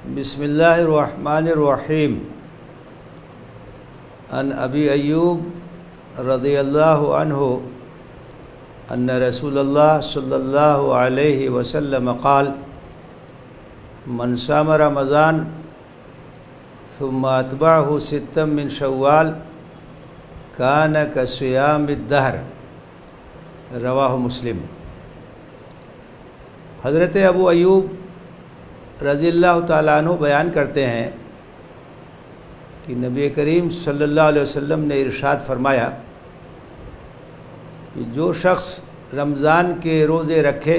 بسم اللہ الرحمن الرحیم عن ابی ایوب رضی اللہ عنہ ان رسول اللہ صلی اللہ علیہ وسلم قال من صام رمضان ثم اتبعه ستا من شوال کان کصیام الدہر، رواہ مسلم۔ حضرت ابو ایوب رضی اللہ تعالیٰ عنہ بیان کرتے ہیں کہ نبی کریم صلی اللہ علیہ وسلم نے ارشاد فرمایا کہ جو شخص رمضان کے روزے رکھے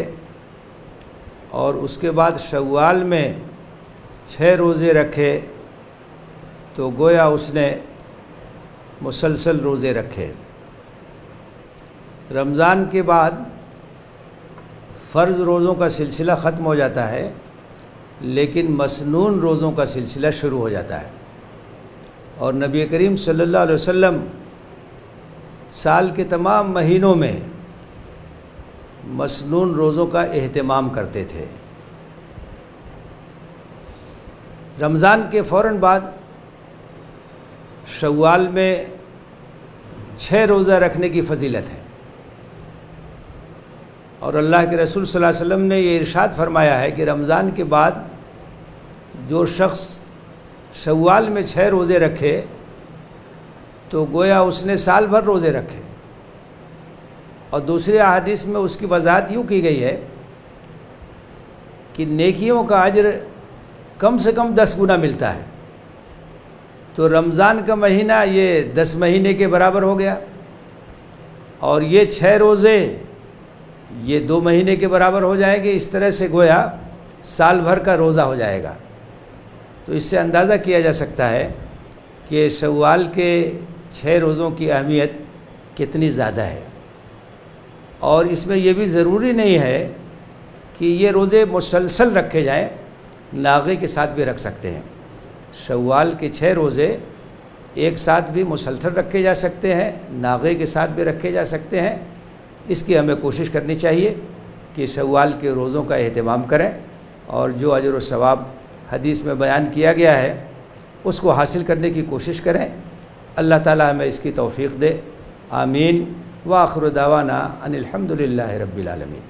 اور اس کے بعد شوال میں 6 روزے رکھے تو گویا اس نے مسلسل روزے رکھے۔ رمضان کے بعد فرض روزوں کا سلسلہ ختم ہو جاتا ہے، لیکن مسنون روزوں کا سلسلہ شروع ہو جاتا ہے، اور نبی کریم صلی اللہ علیہ وسلم سال کے تمام مہینوں میں مسنون روزوں کا اہتمام کرتے تھے۔ رمضان کے فوراً بعد شوال میں 6 روزہ رکھنے کی فضیلت ہے، اور اللہ کے رسول صلی اللہ علیہ وسلم نے یہ ارشاد فرمایا ہے کہ رمضان کے بعد جو شخص شوال میں 6 روزے رکھے تو گویا اس نے سال بھر روزے رکھے۔ اور دوسری احادیث میں اس کی وضاحت یوں کی گئی ہے کہ نیکیوں کا اجر کم سے کم 10 گنا ملتا ہے، تو رمضان کا مہینہ یہ 10 مہینے کے برابر ہو گیا، اور یہ 6 روزے یہ 2 مہینے کے برابر ہو جائیں گے۔ اس طرح سے گویا سال بھر کا روزہ ہو جائے گا۔ تو اس سے اندازہ کیا جا سکتا ہے کہ شوال کے 6 روزوں کی اہمیت کتنی زیادہ ہے، اور اس میں یہ بھی ضروری نہیں ہے کہ یہ روزے مسلسل رکھے جائیں، ناغے کے ساتھ بھی رکھ سکتے ہیں۔ شوال کے 6 روزے ایک ساتھ بھی مسلسل رکھے جا سکتے ہیں، ناغے کے ساتھ بھی رکھے جا سکتے ہیں۔ اس کی ہمیں کوشش کرنی چاہیے کہ شوال کے روزوں کا اہتمام کریں، اور جو اجر و ثواب حدیث میں بیان کیا گیا ہے اس کو حاصل کرنے کی کوشش کریں۔ اللہ تعالی ہمیں اس کی توفیق دے، آمین۔ وآخر دعوانا ان الحمد للہ رب العالمین۔